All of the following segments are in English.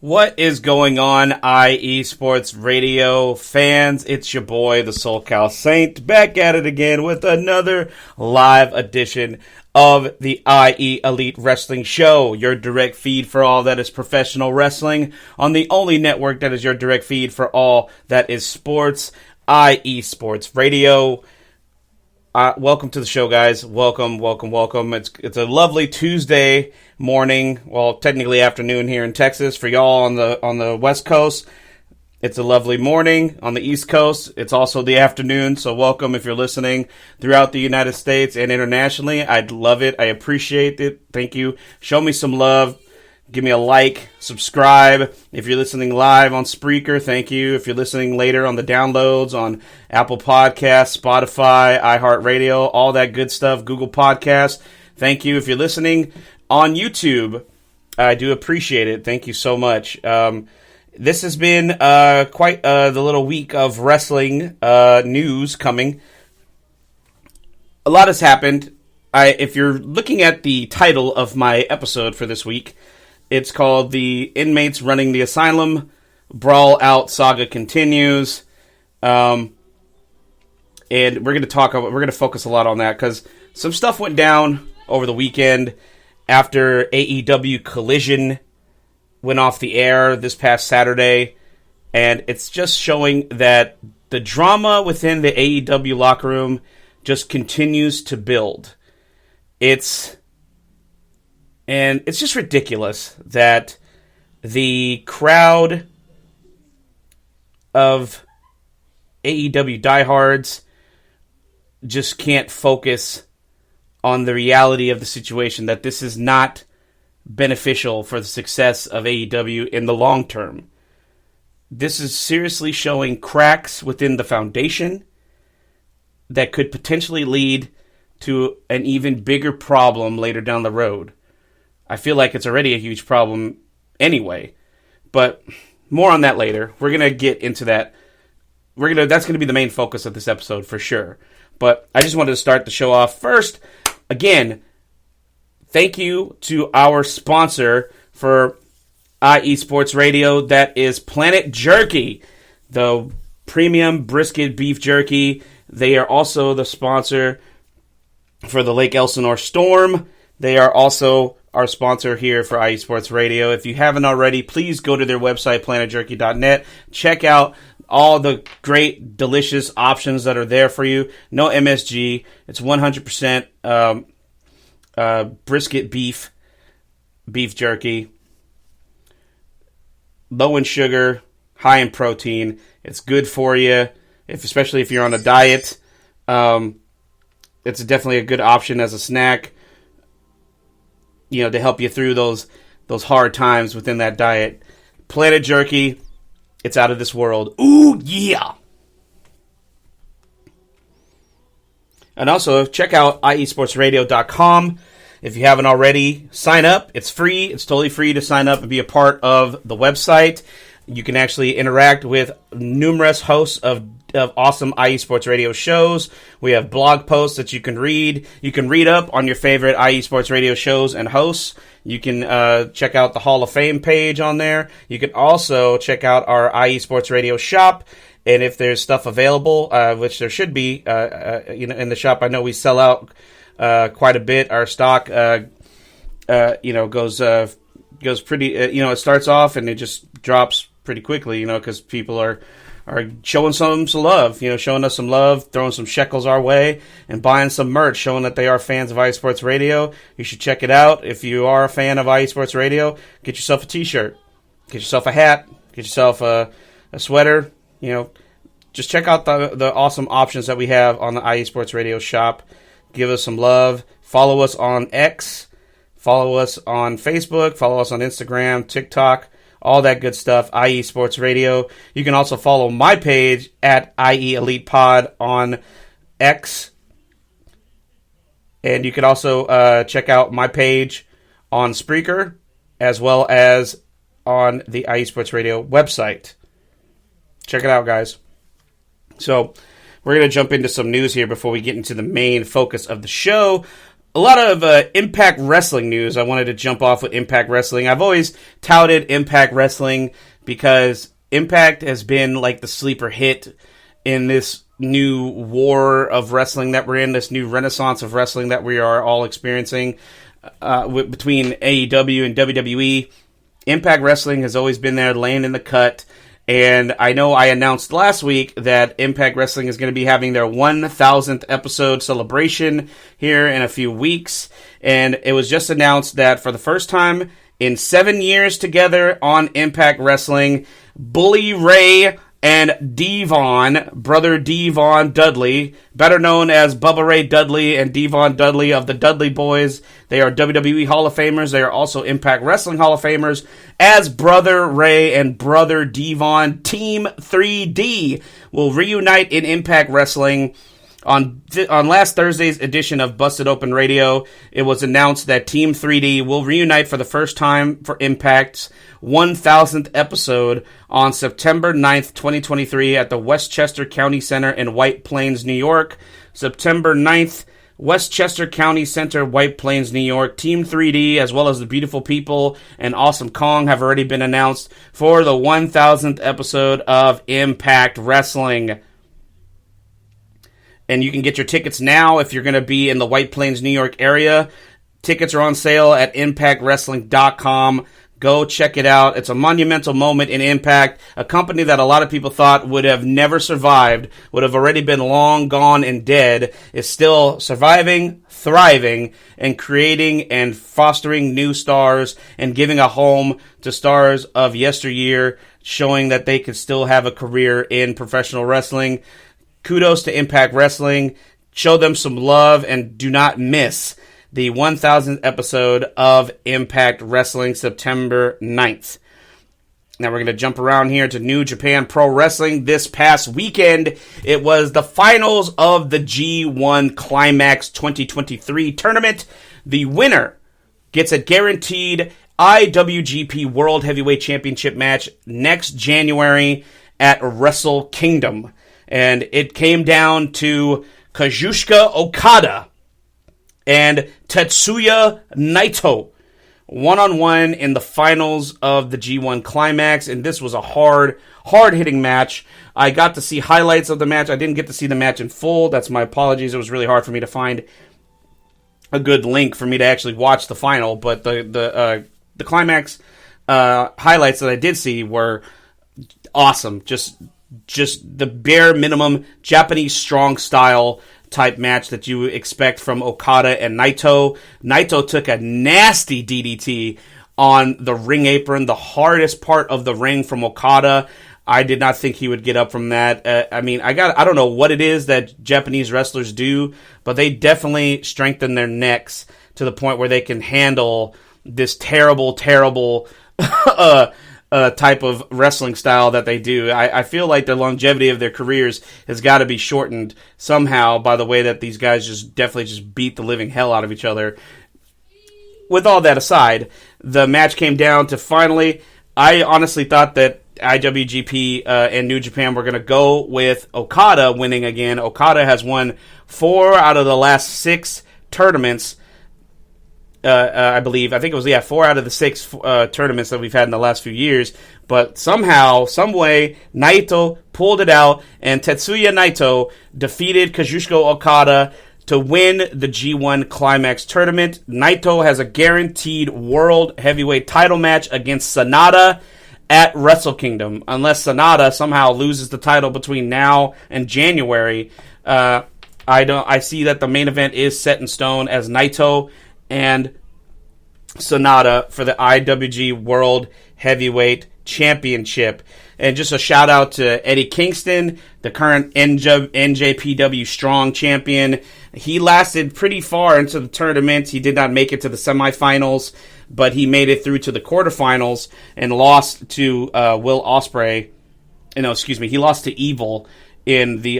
What is going on, IE Sports Radio fans? It's your boy, the SoCal Saint, back at it again with another live edition of the IE Elite Wrestling Show, your direct feed for all that is professional wrestling on the only network that is your direct feed for all that is sports, IE Sports Radio. Welcome to the show, guys. Welcome. It's a lovely Tuesday morning, well, technically afternoon here in Texas. For y'all on the West Coast, it's a lovely morning. On the East Coast, it's also the afternoon. So welcome if you're listening throughout the United States and internationally. I'd love it. I appreciate it. Thank you. Show me some love. Give me a like, subscribe. If you're listening live on Spreaker, thank you. If you're listening later on the downloads on Apple Podcasts, Spotify, iHeartRadio, all that good stuff, Google Podcasts, thank you. If you're listening on YouTube, I do appreciate it. Thank you so much. This has been quite the little week of wrestling news coming. A lot has happened. If you're looking at the title of my episode for this week, it's called The Inmates Running the Asylum, Brawl Out Saga Continues. And we're going to focus a lot on that because some stuff went down over the weekend after AEW Collision went off the air this past Saturday. And it's just showing that the drama within the AEW locker room just continues to build. It's just ridiculous that the crowd of AEW diehards just can't focus on the reality of the situation, that this is not beneficial for the success of AEW in the long term. This is seriously showing cracks within the foundation that could potentially lead to an even bigger problem later down the road. I feel like it's already a huge problem anyway, but more on that later. We're going to get into that. That's going to be the main focus of this episode for sure. But I just wanted to start the show off first. Again, thank you to our sponsor for IE Sports Radio. That is Planet Jerky, the premium brisket beef jerky. They are also the sponsor for the Lake Elsinore Storm. They are also our sponsor here for IE Sports Radio. If you haven't already, please go to their website, planetjerky.net. Check out all the great, delicious options that are there for you. No MSG. It's 100% brisket beef jerky. Low in sugar, high in protein. It's good for you, especially if you're on a diet. It's definitely a good option as a snack, to help you through those hard times within that diet. Planet Jerky, it's out of this world. Ooh, yeah! And also, check out iesportsradio.com. If you haven't already, sign up. It's free. It's totally free to sign up and be a part of the website. You can actually interact with numerous hosts of awesome IE Sports Radio shows. We have blog posts that you can read. You can read up on your favorite IE Sports Radio shows and hosts. You can check out the Hall of Fame page on there. You can also check out our IE Sports Radio shop. And if there's stuff available, which there should be, in the shop, I know we sell out quite a bit. Our stock, goes pretty. It starts off and it just drops pretty quickly. Because people are showing some love, showing us some love, throwing some shekels our way, and buying some merch, showing that they are fans of IE Sports Radio. You should check it out. If you are a fan of IE Sports Radio, get yourself a t-shirt, get yourself a hat, get yourself a sweater. Just check out the awesome options that we have on the IE Sports Radio shop. Give us some love. Follow us on X. Follow us on Facebook. Follow us on Instagram, TikTok. All that good stuff, IE Sports Radio. You can also follow my page at IE Elite Pod on X. And you can also check out my page on Spreaker, as well as on the IE Sports Radio website. Check it out, guys. So, we're going to jump into some news here before we get into the main focus of the show. a lot of Impact Wrestling news. I wanted to jump off with Impact Wrestling. I've always touted Impact Wrestling because Impact has been like the sleeper hit in this new war of wrestling that we're in, this new renaissance of wrestling that we are all experiencing between AEW and WWE. Impact Wrestling has always been there, laying in the cut. And I know I announced last week that Impact Wrestling is going to be having their 1,000th episode celebration here in a few weeks. And it was just announced that for the first time in 7 years together on Impact Wrestling, Bully Ray and Devon, brother Devon Dudley, better known as Bubba Ray Dudley and Devon Dudley of the Dudley Boys. They are WWE Hall of Famers. They are also Impact Wrestling Hall of Famers. As Brother Ray and Brother Devon, Team 3D will reunite in Impact Wrestling. On last Thursday's edition of Busted Open Radio, it was announced that Team 3D will reunite for the first time for Impact's 1,000th episode on September 9th, 2023 at the Westchester County Center in White Plains, New York. September 9th, Westchester County Center, White Plains, New York. Team 3D, as well as the Beautiful People and Awesome Kong, have already been announced for the 1,000th episode of Impact Wrestling. And you can get your tickets now if you're going to be in the White Plains, New York area. Tickets are on sale at ImpactWrestling.com. Go check it out. It's a monumental moment in Impact. A company that a lot of people thought would have never survived, would have already been long gone and dead, is still surviving, thriving, and creating and fostering new stars and giving a home to stars of yesteryear, showing that they could still have a career in professional wrestling. Kudos to Impact Wrestling. Show them some love and do not miss the 1,000th episode of Impact Wrestling, September 9th. Now we're going to jump around here to New Japan Pro Wrestling. This past weekend, it was the finals of the G1 Climax 2023 tournament. The winner gets a guaranteed IWGP World Heavyweight Championship match next January at Wrestle Kingdom. And it came down to Kazuchika Okada and Tetsuya Naito, one-on-one in the finals of the G1 Climax, and this was a hard-hitting match. I got to see highlights of the match. I didn't get to see the match in full. That's my apologies. It was really hard for me to find a good link for me to actually watch the final, but the Climax highlights that I did see were awesome. Just the bare minimum Japanese strong style type match that you expect from Okada and Naito. Naito took a nasty DDT on the ring apron, the hardest part of the ring from Okada. I did not think he would get up from that. I don't know what it is that Japanese wrestlers do, but they definitely strengthen their necks to the point where they can handle this terrible type of wrestling style that they do. I feel like the longevity of their careers has got to be shortened somehow by the way that these guys definitely beat the living hell out of each other. With all that aside, the match came down to finally, I honestly thought that IWGP and New Japan were going to go with Okada winning again. Okada has won 4 out of the last 6 tournaments. I believe. I think it was, 4 out of the 6 tournaments that we've had in the last few years. But somehow, some way, Naito pulled it out, and Tetsuya Naito defeated Kazuchika Okada to win the G1 Climax tournament. Naito has a guaranteed World Heavyweight title match against Sanada at Wrestle Kingdom. Unless Sanada somehow loses the title between now and January, I see that the main event is set in stone as Naito and Sanada for the IWG World Heavyweight Championship. And just a shout out to Eddie Kingston, the current NJPW Strong Champion. He lasted pretty far into the tournament. He did not make it to the semifinals, but he made it through to the quarterfinals and lost to Will Ospreay. He lost to Evil in the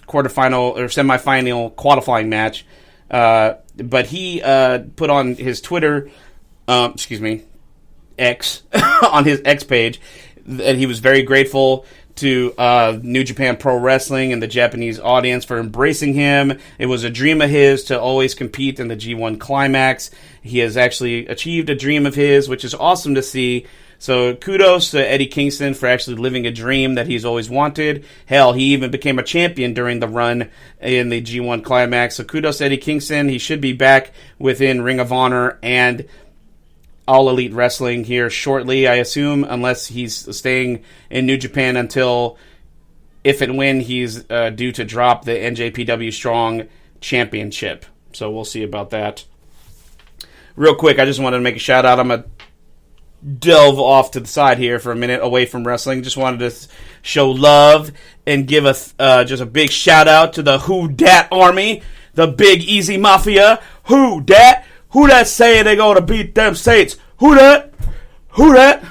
quarterfinal or semifinal qualifying match. But he put on his Twitter, X, on his X page, that he was very grateful to New Japan Pro Wrestling and the Japanese audience for embracing him. It was a dream of his to always compete in the G1 Climax. He has actually achieved a dream of his, which is awesome to see. So kudos to Eddie Kingston for actually living a dream that he's always wanted. Hell, he even became a champion during the run in the G1 Climax. So kudos to Eddie Kingston. He should be back within Ring of Honor and All Elite Wrestling here shortly, I assume, unless he's staying in New Japan until, if and when he's due to drop the NJPW Strong Championship. So we'll see about that. Real quick, I just wanted to make a shout out. I'm going to delve off to the side here for a minute away from wrestling. Just wanted to show love and give just a big shout out to the Who Dat Army, the Big Easy Mafia. Who Dat? Who that saying they gonna beat them Saints? Who that? Who that?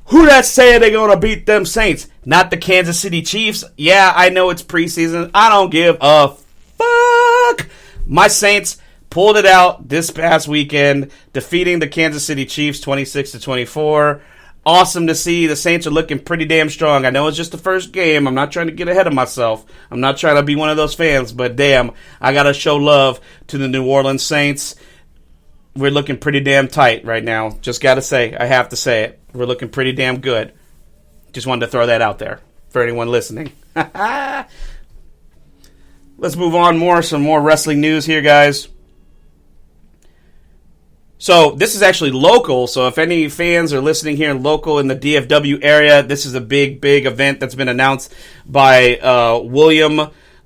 Who that saying they gonna beat them Saints? Not the Kansas City Chiefs. Yeah, I know it's preseason. I don't give a fuck. My Saints pulled it out this past weekend, defeating the Kansas City Chiefs 26-24. Awesome to see. The Saints are looking pretty damn strong. I know it's just the first game. I'm not trying to get ahead of myself. I'm not trying to be one of those fans, but damn, I gotta show love to the New Orleans Saints. We're looking pretty damn tight right now. Just got to say, I have to say it. We're looking pretty damn good. Just wanted to throw that out there for anyone listening. Let's move on. Some more wrestling news here, guys. So this is actually local. So if any fans are listening here local in the DFW area, this is a big, big event that's been announced by William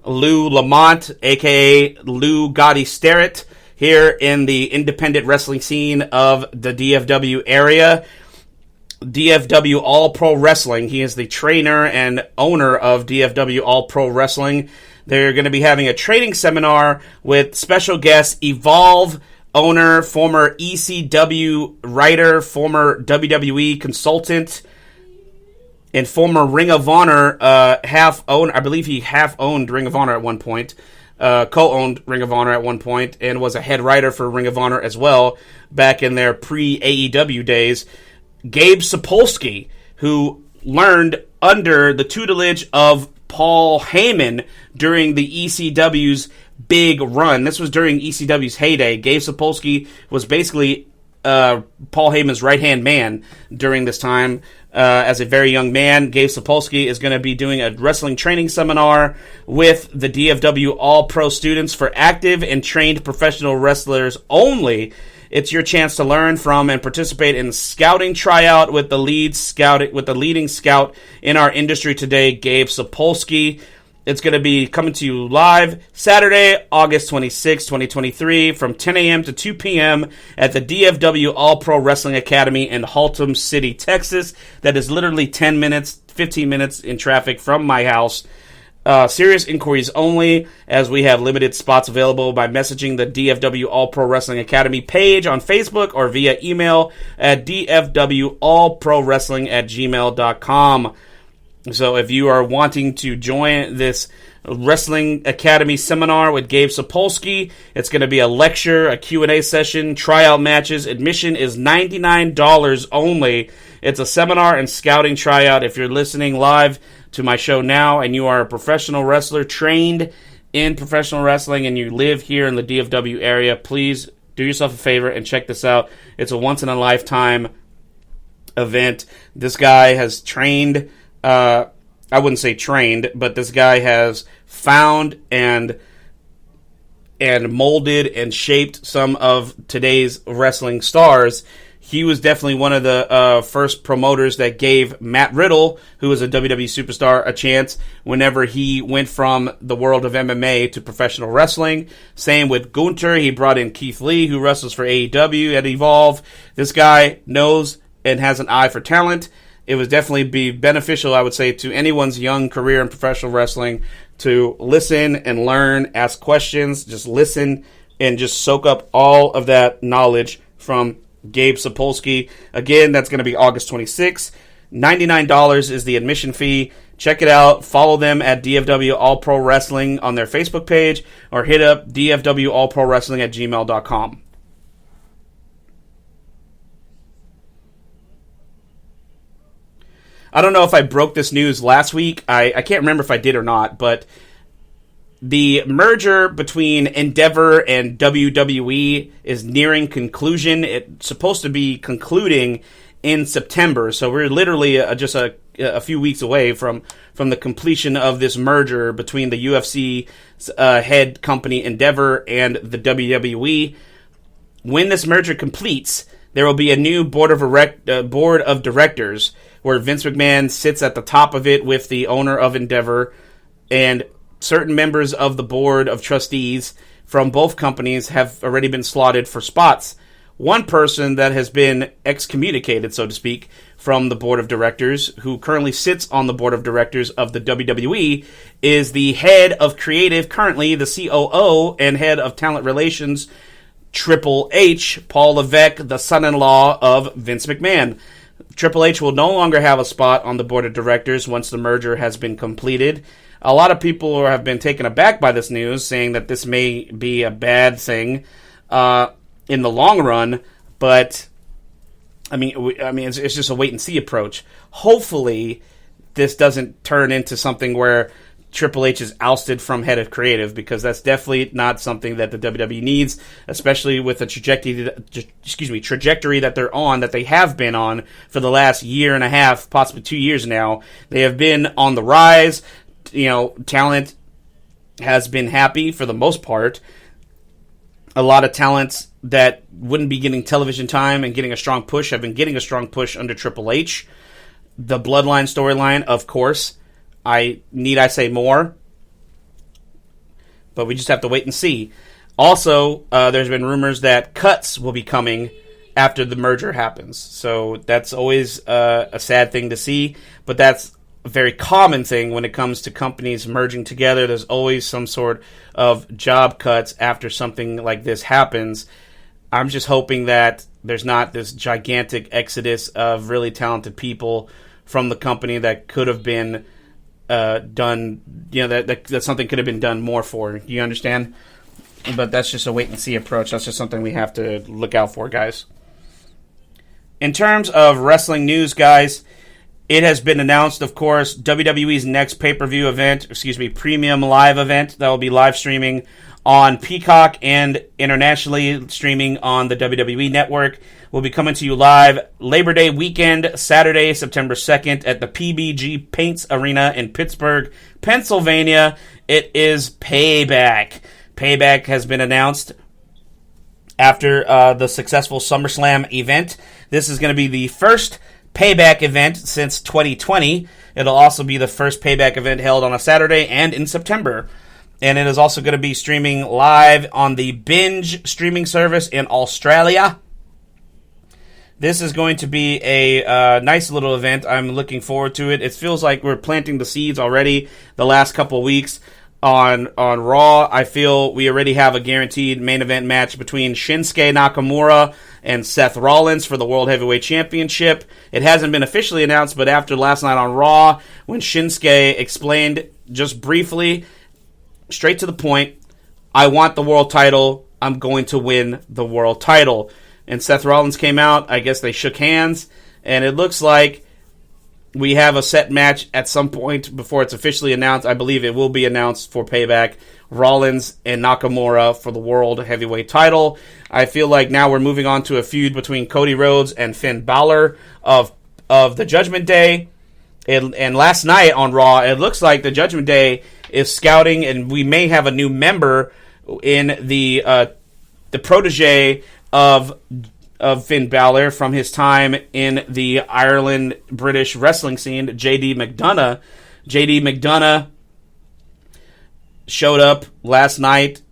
Lou Lamont, a.k.a. Lou Gotti Starrett, here in the independent wrestling scene of the DFW area. DFW All Pro Wrestling. He is the trainer and owner of DFW All Pro Wrestling. They're going to be having a training seminar with special guest Evolve owner, former ECW writer, former WWE consultant, and former Ring of Honor half-owned. I believe he half-owned Ring of Honor at one point. Co-owned Ring of Honor at one point and was a head writer for Ring of Honor as well back in their pre-AEW days. Gabe Sapolsky, who learned under the tutelage of Paul Heyman during the ECW's big run. This was during ECW's heyday. Gabe Sapolsky was basically Paul Heyman's right-hand man during this time. As a very young man, Gabe Sapolsky is going to be doing a wrestling training seminar with the DFW All-Pro students for active and trained professional wrestlers only. It's your chance to learn from and participate in scouting tryout with the leading scout in our industry today, Gabe Sapolsky. It's going to be coming to you live Saturday, August 26, 2023, from 10 a.m. to 2 p.m. at the DFW All-Pro Wrestling Academy in Haltom City, Texas. That is literally 10 minutes, 15 minutes in traffic from my house. Serious inquiries only, as we have limited spots available by messaging the DFW All-Pro Wrestling Academy page on Facebook or via email at dfwallprowrestling@gmail.com. So if you are wanting to join this Wrestling Academy seminar with Gabe Sapolsky, it's going to be a lecture, a Q&A session, tryout matches. Admission is $99 only. It's a seminar and scouting tryout. If you're listening live to my show now and you are a professional wrestler trained in professional wrestling and you live here in the DFW area, please do yourself a favor and check this out. It's a once-in-a-lifetime event. This guy has trained... I wouldn't say trained, but this guy has found and molded and shaped some of today's wrestling stars. He was definitely one of the first promoters that gave Matt Riddle, who was a WWE superstar, a chance whenever he went from the world of MMA to professional wrestling. Same with Gunther. He brought in Keith Lee, who wrestles for AEW at Evolve. This guy knows and has an eye for talent. It would definitely be beneficial, I would say, to anyone's young career in professional wrestling to listen and learn, ask questions, just listen and just soak up all of that knowledge from Gabe Sapolsky. Again, that's going to be August 26th. $99 is the admission fee. Check it out. Follow them at DFW All Pro Wrestling on their Facebook page or hit up dfwallprowrestling@gmail.com. I don't know if I broke this news last week. I can't remember if I did or not, but the merger between Endeavor and WWE is nearing conclusion. It's supposed to be concluding in September, so we're literally just a few weeks away from the completion of this merger between the UFC head company Endeavor and the WWE. When this merger completes, there will be a new board of directors where Vince McMahon sits at the top of it with the owner of Endeavor, and certain members of the board of trustees from both companies have already been slotted for spots. One person that has been excommunicated, so to speak, from the board of directors, who currently sits on the board of directors of the WWE, is the head of creative, currently the COO and head of talent relations, Triple H, Paul Levesque, the son-in-law of Vince McMahon. Triple H will no longer have a spot on the board of directors once the merger has been completed. A lot of people have been taken aback by this news, saying that this may be a bad thing in the long run, but I mean, it's just a wait and see approach. Hopefully, this doesn't turn into something where Triple H is ousted from head of creative, because that's definitely not something that the WWE needs, especially with the trajectory that they're on, that they have been on for the last year and a half, possibly 2 years now. They have been on the rise. Talent has been happy for the most part. A lot of talents that wouldn't be getting television time and getting a strong push have been getting a strong push under Triple H. The Bloodline storyline, of course. I say more? But we just have to wait and see. Also, there's been rumors that cuts will be coming after the merger happens. So that's always a sad thing to see, but that's a very common thing when it comes to companies merging together. There's always some sort of job cuts after something like this happens. I'm just hoping that there's not this gigantic exodus of really talented people from the company that could have been done, that something could have been done more for. You understand? But that's just a wait and see approach. That's just something we have to look out for, guys. In terms of wrestling news, guys, it has been announced, of course, WWE's next pay-per-view premium live event that will be live streaming on Peacock and internationally streaming on the WWE Network will be coming to you live Labor Day weekend, Saturday, September 2nd at the PBG Paints Arena in Pittsburgh, Pennsylvania. It is Payback. Payback has been announced after the successful SummerSlam event. This is going to be the first Payback event since 2020. It'll also be the first Payback event held on a Saturday and in September. And it is also going to be streaming live on the Binge streaming service in Australia. This is going to be a nice little event. I'm looking forward to it. It feels like we're planting the seeds already the last couple weeks. On Raw, I feel we already have a guaranteed main event match between Shinsuke Nakamura and Seth Rollins for the World Heavyweight Championship. It hasn't been officially announced, but after last night on Raw, when Shinsuke explained just briefly, straight to the point, I want the world title, I'm going to win the world title. And Seth Rollins came out, I guess they shook hands, and it looks like we have a set match at some point before it's officially announced. I believe it will be announced for Payback. Rollins and Nakamura for the World Heavyweight title. I feel like now we're moving on to a feud between Cody Rhodes and Finn Balor of the Judgment Day. And last night on Raw, it looks like the Judgment Day is scouting, and we may have a new member in the protege of Finn Balor from his time in the Ireland British wrestling scene, JD McDonough. JD McDonough showed up last night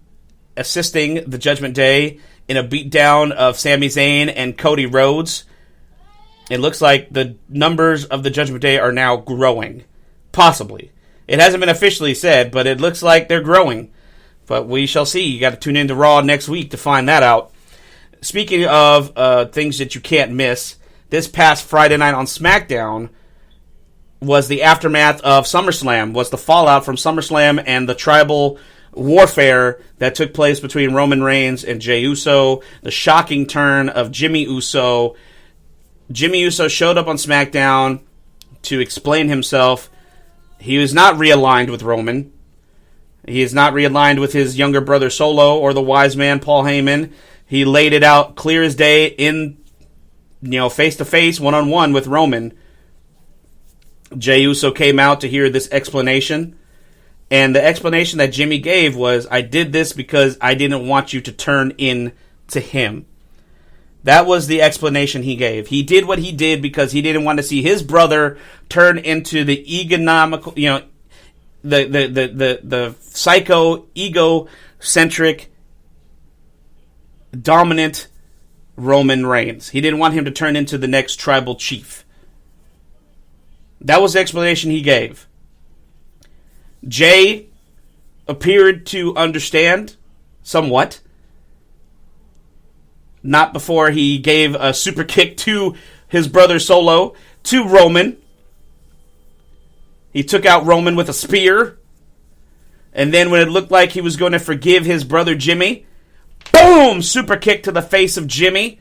assisting the Judgment Day in a beatdown of Sami Zayn and Cody Rhodes. It looks like the numbers of the Judgment Day are now growing. Possibly. It hasn't been officially said, but it looks like they're growing. But we shall see. You got to tune into Raw next week to find that out. Speaking of things that you can't miss, this past Friday night on SmackDown was the aftermath of SummerSlam, was the fallout from SummerSlam and the tribal warfare that took place between Roman Reigns and Jey Uso, the shocking turn of Jimmy Uso. Jimmy Uso showed up on SmackDown to explain himself. He was not realigned with Roman. He is not realigned with his younger brother Solo or the wise man Paul Heyman. He laid it out clear as day in, face-to-face, one-on-one with Roman. Jey Uso came out to hear this explanation. And the explanation that Jimmy gave was, I did this because I didn't want you to turn in to him. That was the explanation he gave. He did what he did because he didn't want to see his brother turn into the economical, the psycho, egocentric, dominant Roman Reigns. He didn't want him to turn into the next tribal chief. That was the explanation he gave. Jey appeared to understand somewhat. Not before he gave a super kick to his brother Solo, to Roman. He took out Roman with a spear. And then when it looked like he was going to forgive his brother Jimmy, boom! Super kick to the face of Jimmy.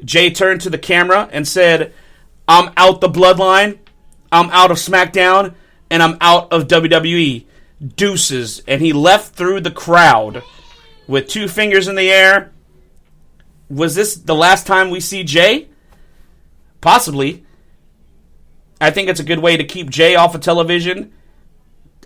Jey turned to the camera and said, I'm out the bloodline. I'm out of SmackDown. And I'm out of WWE. Deuces. And he left through the crowd with 2 fingers in the air. Was this the last time we see Jey? Possibly. I think it's a good way to keep Jey off of television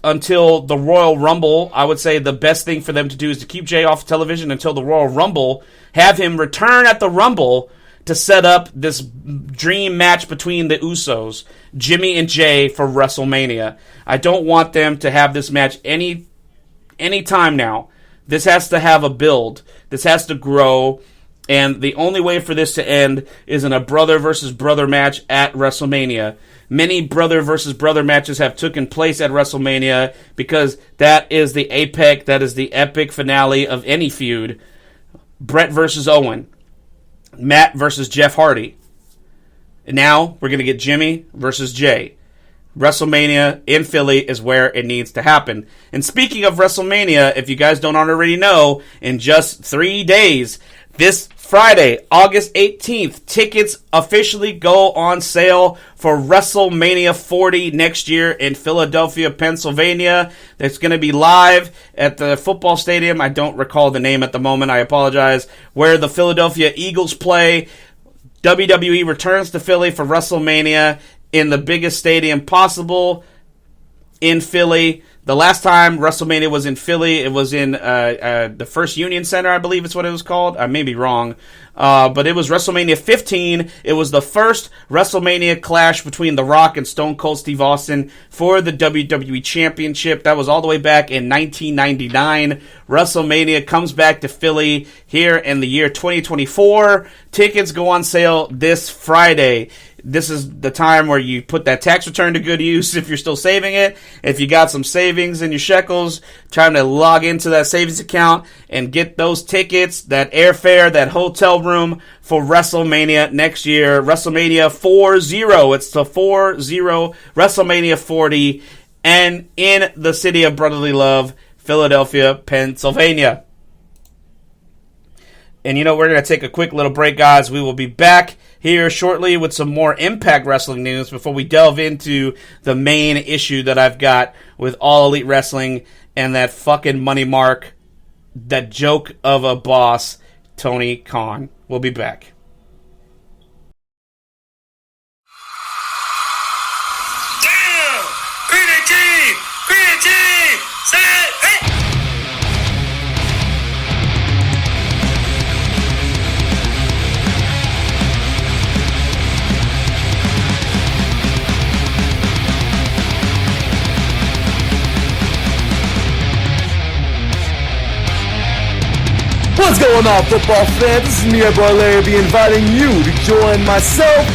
until the Royal Rumble. I would say the best thing for them to do is to keep Jey off of television until the Royal Rumble. Have him return at the Rumble to set up this dream match between the Usos, Jimmy and Jey, for WrestleMania. I don't want them to have this match any time now. This has to have a build. This has to grow. And the only way for this to end is in a brother versus brother match at WrestleMania. Many brother versus brother matches have taken place at WrestleMania because that is the apex, that is the epic finale of any feud. Bret versus Owen. Matt versus Jeff Hardy. And now we're going to get Jimmy versus Jey. WrestleMania in Philly is where it needs to happen. And speaking of WrestleMania, if you guys don't already know, in just 3 days, this Friday, August 18th, tickets officially go on sale for WrestleMania 40 next year in Philadelphia, Pennsylvania. That's going to be live at the football stadium. I don't recall the name at the moment. I apologize. Where the Philadelphia Eagles play. WWE returns to Philly for WrestleMania in the biggest stadium possible in Philly. The last time WrestleMania was in Philly, it was in the First Union Center, I believe it's what it was called. I may be wrong. But it was WrestleMania 15. It was the first WrestleMania clash between The Rock and Stone Cold Steve Austin for the WWE Championship. That was all the way back in 1999. WrestleMania comes back to Philly here in the year 2024. Tickets go on sale this Friday. This is the time where you put that tax return to good use if you're still saving it. If you got some savings in your shekels, time to log into that savings account and get those tickets, that airfare, that hotel room for WrestleMania next year. WrestleMania 40. It's the 40, WrestleMania 40, and in the city of brotherly love, Philadelphia, Pennsylvania. And we're going to take a quick little break, guys. We will be back here shortly with some more Impact Wrestling news before we delve into the main issue that I've got with All Elite Wrestling and that fucking money mark, that joke of a boss, Tony Khan. We'll be back. Damn! PDT! Set! Hey! What's going on, football fans? This is me, your boy Larry B, inviting you to join myself,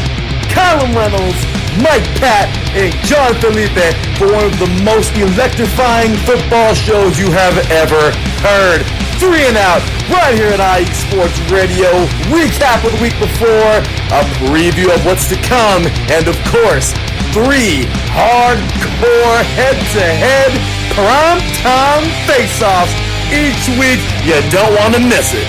Callum Reynolds, Mike Pat, and John Felipe for one of the most electrifying football shows you have ever heard. 3 and Out, right here at IE Sports Radio. Recap of the week before, a preview of what's to come, and of course, 3 hardcore head-to-head prime-time face-offs each week. You don't want to miss it.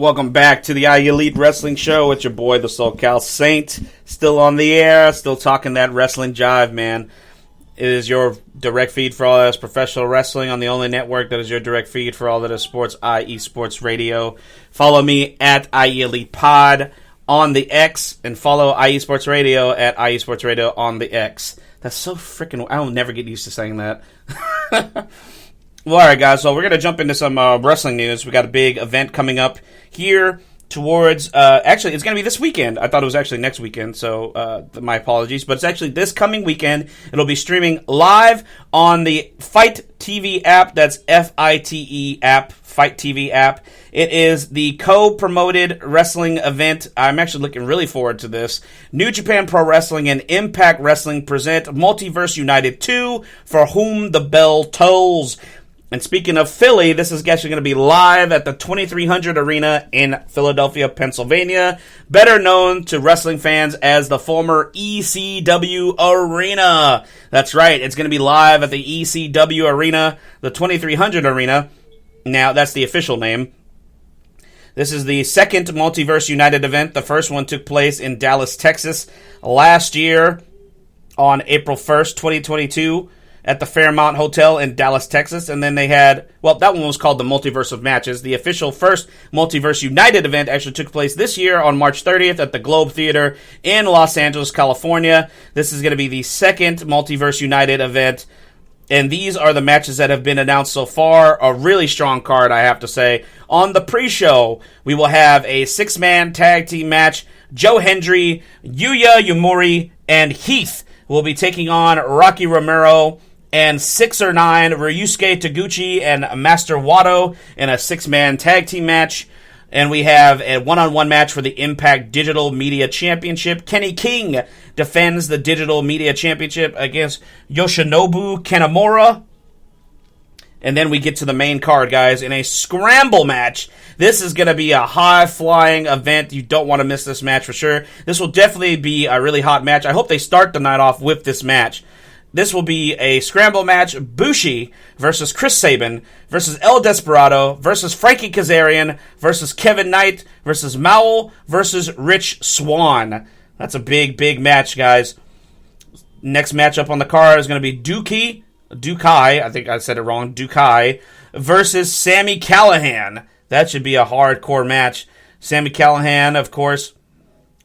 Welcome back to the Elite Wrestling Show. It's your boy, the SoCal Saint. Still on the air, still talking that wrestling jive, man. It is your direct feed for all that is professional wrestling on the only network that is your direct feed for all that is sports, IE Sports Radio. Follow me at IE Elite Pod on the X, and follow IE Sports Radio at IE Sports Radio on the X. That's so freaking... I'll never get used to saying that. Well, all right, guys, so we're going to jump into some wrestling news. We got a big event coming up here towards... actually, it's going to be this weekend. I thought it was actually next weekend, so my apologies. But it's actually this coming weekend. It'll be streaming live on the Fight TV app. That's FITE app, Fight TV app. It is the co-promoted wrestling event. I'm actually looking really forward to this. New Japan Pro Wrestling and Impact Wrestling present Multiverse United 2, For Whom the Bell Tolls. And speaking of Philly, this is actually going to be live at the 2300 Arena in Philadelphia, Pennsylvania, better known to wrestling fans as the former ECW Arena. That's right, it's going to be live at the ECW Arena, the 2300 Arena. Now, that's the official name. This is the second Multiverse United event. The first one took place in Dallas, Texas last year on April 1st, 2022. At the Fairmont Hotel in Dallas, Texas. And then they had, well, that one was called the Multiverse of Matches. The official first Multiverse United event actually took place this year on March 30th at the Globe Theater in Los Angeles, California. This is going to be the second Multiverse United event. And these are the matches that have been announced so far. A really strong card, I have to say. On the pre-show, we will have a 6-man tag team match. Joe Hendry, Yuya Uemura, and Heath will be taking on Rocky Romero and 6 or 9, Ryusuke Taguchi and Master Wato in a 6-man tag team match. And we have a one-on-one match for the Impact Digital Media Championship. Kenny King defends the Digital Media Championship against Yoshinobu Kanemaru. And then we get to the main card, guys, in a scramble match. This is going to be a high-flying event. You don't want to miss this match for sure. This will definitely be a really hot match. I hope they start the night off with this match. This will be a scramble match. Bushi versus Chris Sabin versus El Desperado versus Frankie Kazarian versus Kevin Knight versus Mowell versus Rich Swann. That's a big, big match, guys. Next matchup on the card is going to be Dukai, I think I said it wrong, Dukai versus Sami Callihan. That should be a hardcore match. Sami Callihan, of course,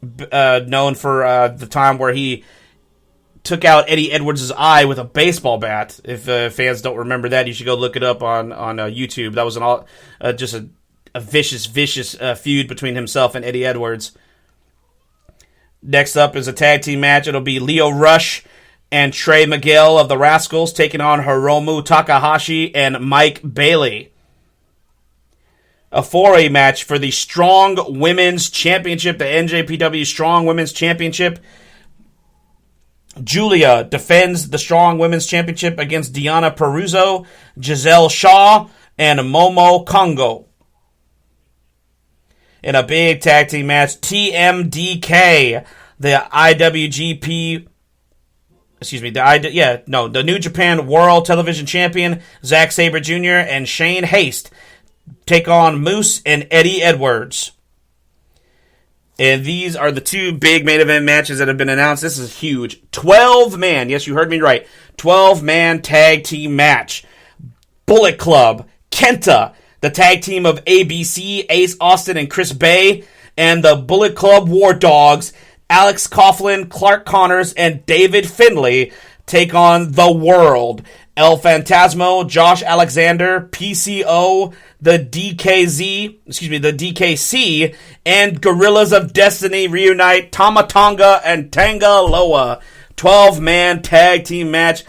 known for the time where he took out Eddie Edwards' eye with a baseball bat. If fans don't remember that, you should go look it up on YouTube. That was just a vicious feud between himself and Eddie Edwards. Next up is a tag team match. It'll be Lio Rush and Trey Miguel of the Rascals taking on Hiromu Takahashi and Mike Bailey. A 4-way match for the Strong Women's Championship, the NJPW Strong Women's Championship. Julia defends the Strong Women's Championship against Deanna Peruzzo, Giselle Shaw, and Momo Kongo. In a big tag team match, TMDK, the the New Japan World Television Champion, Zack Sabre Jr. and Shane Haste take on Moose and Eddie Edwards. And these are the two big main event matches that have been announced. This is huge. 12-man, yes, you heard me right, 12-man tag team match. Bullet Club, Kenta, the tag team of ABC, Ace Austin and Chris Bay, and the Bullet Club War Dogs, Alex Coughlin, Clark Connors, and David Finlay take on The World. El Phantasmo, Josh Alexander, PCO, the DKC, and Gorillas of Destiny reunite Tama Tonga and Tanga Loa. 12-man tag team match.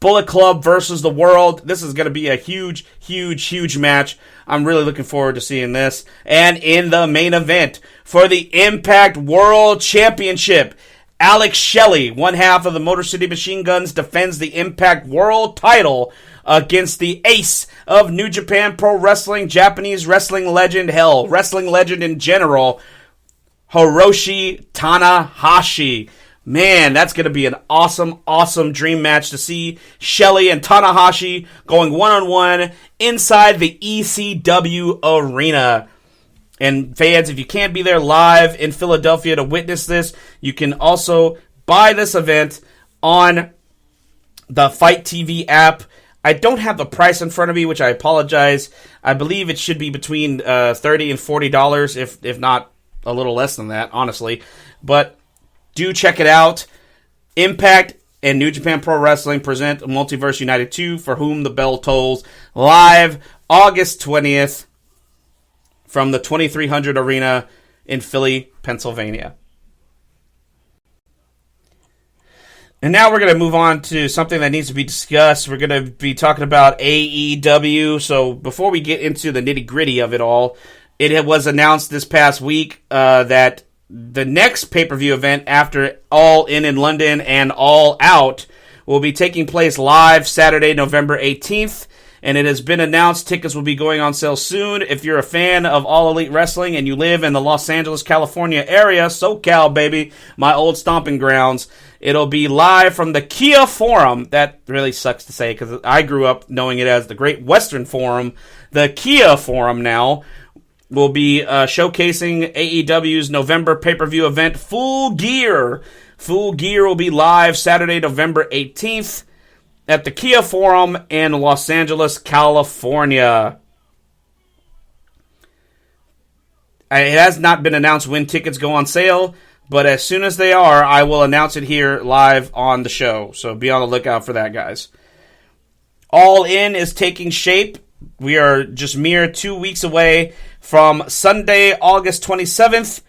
Bullet Club versus The World. This is going to be a huge, huge, huge match. I'm really looking forward to seeing this. And in the main event for the Impact World Championship, Alex Shelley, one half of the Motor City Machine Guns, defends the Impact World title against the ace of New Japan Pro Wrestling, Japanese wrestling legend, hell, wrestling legend in general, Hiroshi Tanahashi. Man, that's going to be an awesome, awesome dream match to see Shelley and Tanahashi going one-on-one inside the ECW arena. And fans, if you can't be there live in Philadelphia to witness this, you can also buy this event on the Fight TV app. I don't have the price in front of me, which I apologize. I believe it should be between $30 and $40, if not a little less than that, honestly. But do check it out. Impact and New Japan Pro Wrestling present Multiverse United 2, For Whom the Bell Tolls, live August 20th from the 2300 Arena in Philly, Pennsylvania. And now we're going to move on to something that needs to be discussed. We're going to be talking about AEW. So before we get into the nitty-gritty of it all, it was announced this past week that the next pay-per-view event after All In London and All Out will be taking place live Saturday, November 18th. And it has been announced tickets will be going on sale soon. If you're a fan of All Elite Wrestling and you live in the Los Angeles, California area, SoCal, baby, my old stomping grounds, it'll be live from the Kia Forum. That really sucks to say because I grew up knowing it as the Great Western Forum. The Kia Forum now will be showcasing AEW's November pay-per-view event, Full Gear. Full Gear will be live Saturday, November 18th. At the Kia Forum in Los Angeles, California. It has not been announced when tickets go on sale, but as soon as they are, I will announce it here live on the show. So be on the lookout for that, guys. All In is taking shape. We are just mere 2 weeks away from Sunday, August 27th,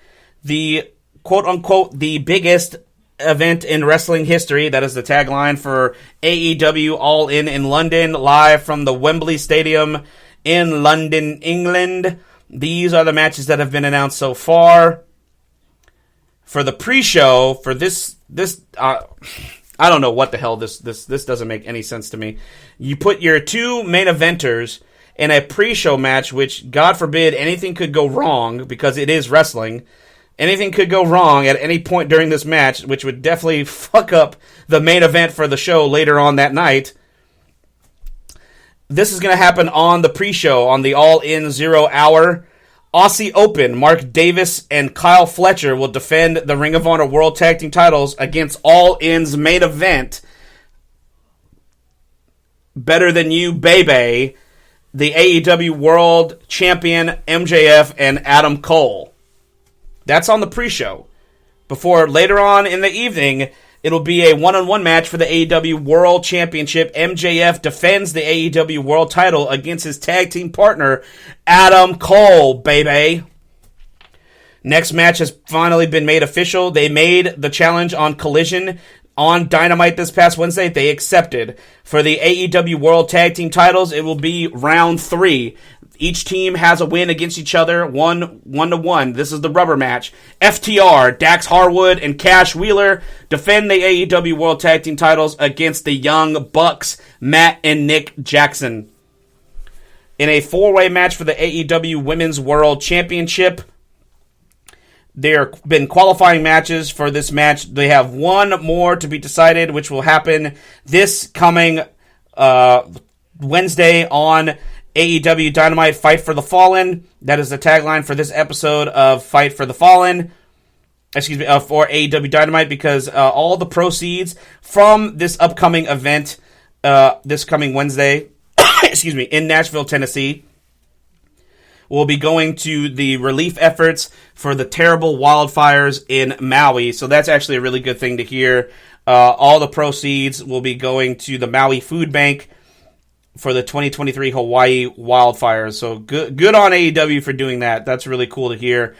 the quote-unquote the biggest event in wrestling history. That is the tagline for AEW All In London, live from the Wembley Stadium in London, England. These are the matches that have been announced so far. For the pre-show, for this I don't know what the hell this doesn't make any sense to me. You put your two main eventers in a pre-show match, which, God forbid, anything could go wrong because it is wrestling. Anything could go wrong at any point during this match, which would definitely fuck up the main event for the show later on that night. This is going to happen on the pre-show, on the All In 0 hour. Aussie Open, Mark Davis and Kyle Fletcher will defend the Ring of Honor World Tag Team titles against All In's main event, Better Than You, Baby, the AEW World Champion MJF and Adam Cole. That's on the pre-show. Before later on in the evening, it'll be a one-on-one match for the AEW World Championship. MJF defends the AEW World title against his tag team partner, Adam Cole, baby. Next match has finally been made official. They made the challenge on Collision on Dynamite this past Wednesday. They accepted. For the AEW World Tag Team titles, it will be round 3. Each team has a win against each other, 1-1. This is the rubber match. FTR, Dax Harwood, and Cash Wheeler defend the AEW World Tag Team titles against the Young Bucks, Matt and Nick Jackson. In a 4-way match for the AEW Women's World Championship, there have been qualifying matches for this match. They have one more to be decided, which will happen this coming Wednesday on AEW Dynamite, Fight for the Fallen. That is the tagline for this episode of Fight for the Fallen. For AEW Dynamite, because all the proceeds from this upcoming event, this coming Wednesday, in Nashville, Tennessee, will be going to the relief efforts for the terrible wildfires in Maui. So that's actually a really good thing to hear. All the proceeds will be going to the Maui Food Bank for the 2023 Hawaii wildfires. So good on AEW for doing that. That's really cool to hear.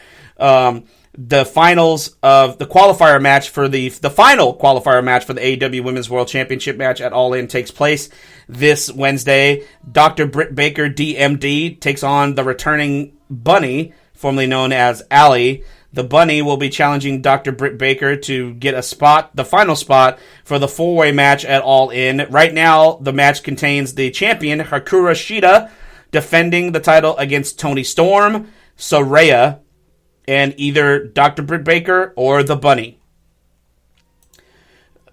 The finals of the qualifier match for the final qualifier match for the AEW Women's World Championship match at All In takes place this Wednesday. Dr. Britt Baker, DMD, takes on the returning Bunny, formerly known as Allie. The Bunny will be challenging Dr. Britt Baker to get a spot, the final spot, for the 4-way match at All In. Right now, the match contains the champion, Hikaru Shida, defending the title against Toni Storm, Soraya, and either Dr. Britt Baker or the Bunny.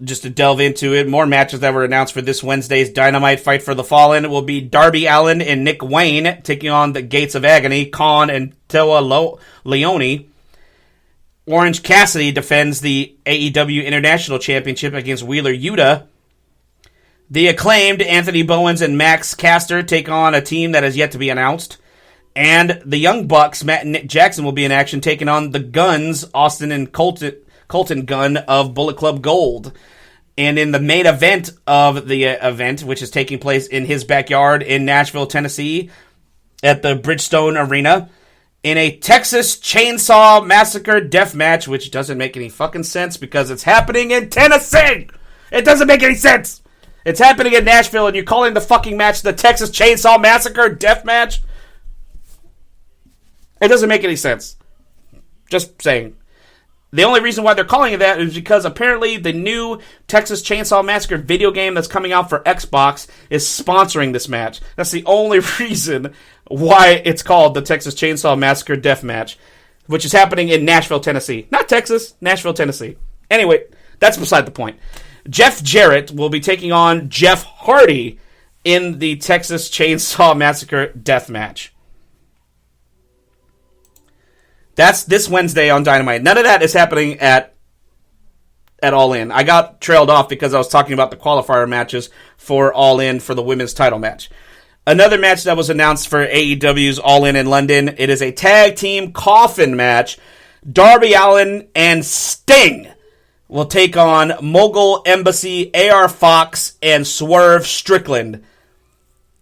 just to delve into it, more matches that were announced for this Wednesday's Dynamite Fight for the Fallen will be Darby Allin and Nick Wayne taking on the Gates of Agony, Khan and Toa Leone. Orange Cassidy defends the AEW International Championship against Wheeler Yuta. The Acclaimed, Anthony Bowens and Max Caster take on a team that has yet to be announced. And the Young Bucks, Matt and Nick Jackson, will be in action taking on the Guns, Austin and Colton Gunn of Bullet Club Gold. And in the main event of the event, which is taking place in his backyard in Nashville, Tennessee, at the Bridgestone Arena, in a Texas Chainsaw Massacre death match, which doesn't make any fucking sense because it's happening in Tennessee. It doesn't make any sense. It's happening in Nashville, and you're calling the fucking match the Texas Chainsaw Massacre death match? It doesn't make any sense. Just saying. The only reason why they're calling it that is because apparently the new Texas Chainsaw Massacre video game that's coming out for Xbox is sponsoring this match. That's the only reason why it's called the Texas Chainsaw Massacre Death Match, which is happening in Nashville, Tennessee. Not Texas, Nashville, Tennessee. Anyway, that's beside the point. Jeff Jarrett will be taking on Jeff Hardy in the Texas Chainsaw Massacre Death Match. That's this Wednesday on Dynamite. None of that is happening at All In. I got trailed off because I was talking about the qualifier matches for All In for the women's title match. Another match that was announced for AEW's All In London. It is a tag team coffin match. Darby Allin and Sting will take on Mogul Embassy, AR Fox, and Swerve Strickland.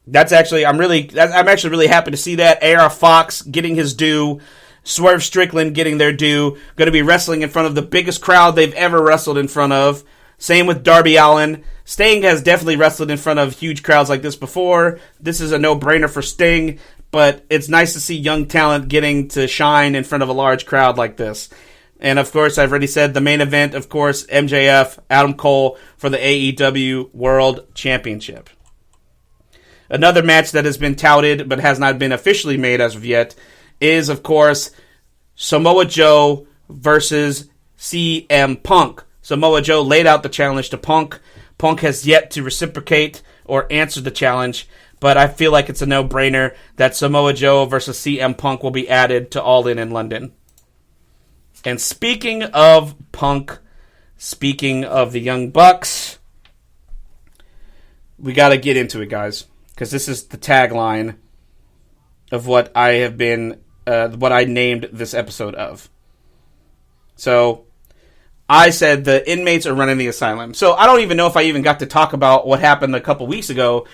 I'm actually really happy to see that. AR Fox getting his due. Swerve Strickland getting their due. Going to be wrestling in front of the biggest crowd they've ever wrestled in front of. Same with Darby Allin. Sting has definitely wrestled in front of huge crowds like this before. This is a no-brainer for Sting, but it's nice to see young talent getting to shine in front of a large crowd like this. And, of course, I've already said the main event, of course, MJF, Adam Cole for the AEW World Championship. Another match that has been touted but has not been officially made as of yet is, of course, Samoa Joe versus CM Punk. Samoa Joe laid out the challenge to Punk. Punk has yet to reciprocate or answer the challenge, but I feel like it's a no-brainer that Samoa Joe versus CM Punk will be added to All In London. And speaking of Punk, speaking of the Young Bucks, we got to get into it, guys, because this is the tagline of what I have been, what I named this episode of. So, I said the inmates are running the asylum. So, I don't even know if I even got to talk about what happened a couple weeks ago.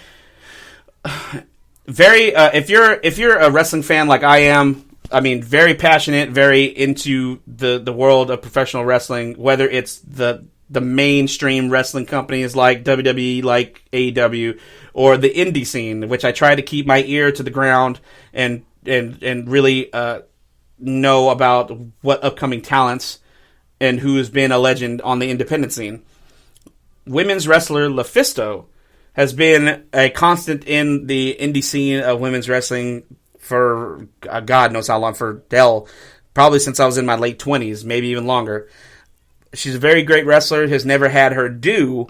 If you're a wrestling fan like I am, I mean, very passionate, very into the world of professional wrestling, whether it's the mainstream wrestling companies like WWE, like AEW, or the indie scene, which I try to keep my ear to the ground and really know about what upcoming talents and who has been a legend on the independent scene. Women's wrestler LuFisto has been a constant in the indie scene of women's wrestling for God knows how long, for probably since I was in my late 20s, maybe even longer. She's a very great wrestler, has never had her due,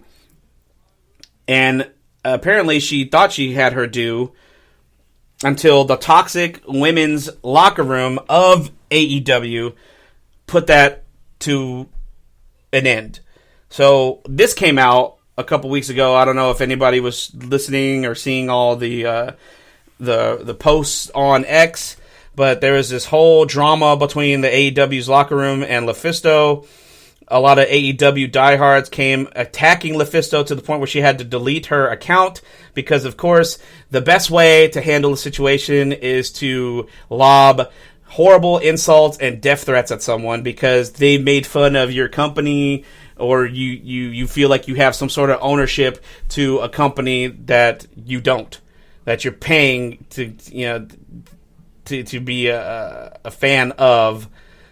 and apparently she thought she had her due until the toxic women's locker room of AEW put that to an end. So this came out a couple weeks ago. I don't know if anybody was listening or seeing all the posts on X, but there was this whole drama between the AEW's locker room and LuFisto. A lot of AEW diehards came attacking LuFisto to the point where she had to delete her account because, of course, the best way to handle the situation is to lob horrible insults and death threats at someone because they made fun of your company or you feel like you have some sort of ownership to a company that you don't, that you're paying to be a fan of,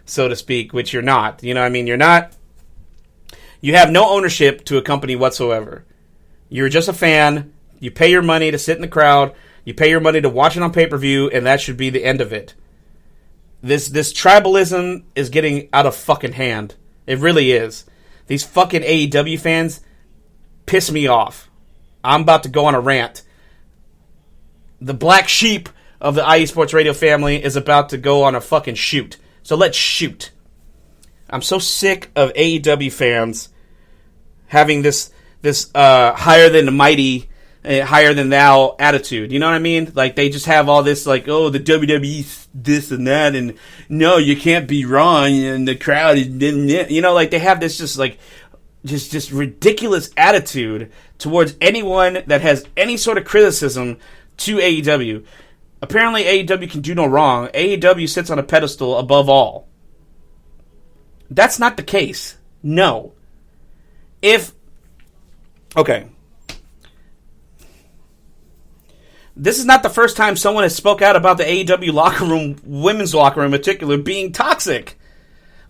so to speak, which you're not. You know what I mean? You have no ownership to a company whatsoever. You're just a fan. You pay your money to sit in the crowd. You pay your money to watch it on pay-per-view, and that should be the end of it. This tribalism is getting out of fucking hand. It really is. These fucking AEW fans piss me off. I'm about to go on a rant. The black sheep of the IE Sports Radio family is about to go on a fucking shoot. So let's shoot. I'm so sick of AEW fans having this higher than the mighty, higher than thou attitude. You know what I mean? Like, they just have all this, like, oh, the WWE this and that, and no, you can't be wrong, and the crowd is, you know, like, they have this just ridiculous attitude towards anyone that has any sort of criticism to AEW. Apparently, AEW can do no wrong. AEW sits on a pedestal above all. That's not the case. No. Okay. This is not the first time someone has spoke out about the AEW locker room, women's locker room in particular, being toxic.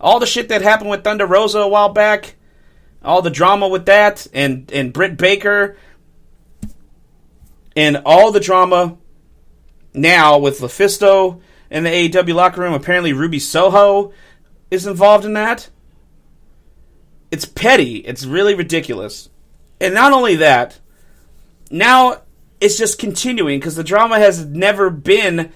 All the shit that happened with Thunder Rosa a while back, all the drama with that, and Britt Baker, and all the drama now with Lufisto in the AEW locker room. Apparently Ruby Soho is involved in that. It's petty. It's really ridiculous. And not only that, now it's just continuing because the drama has never been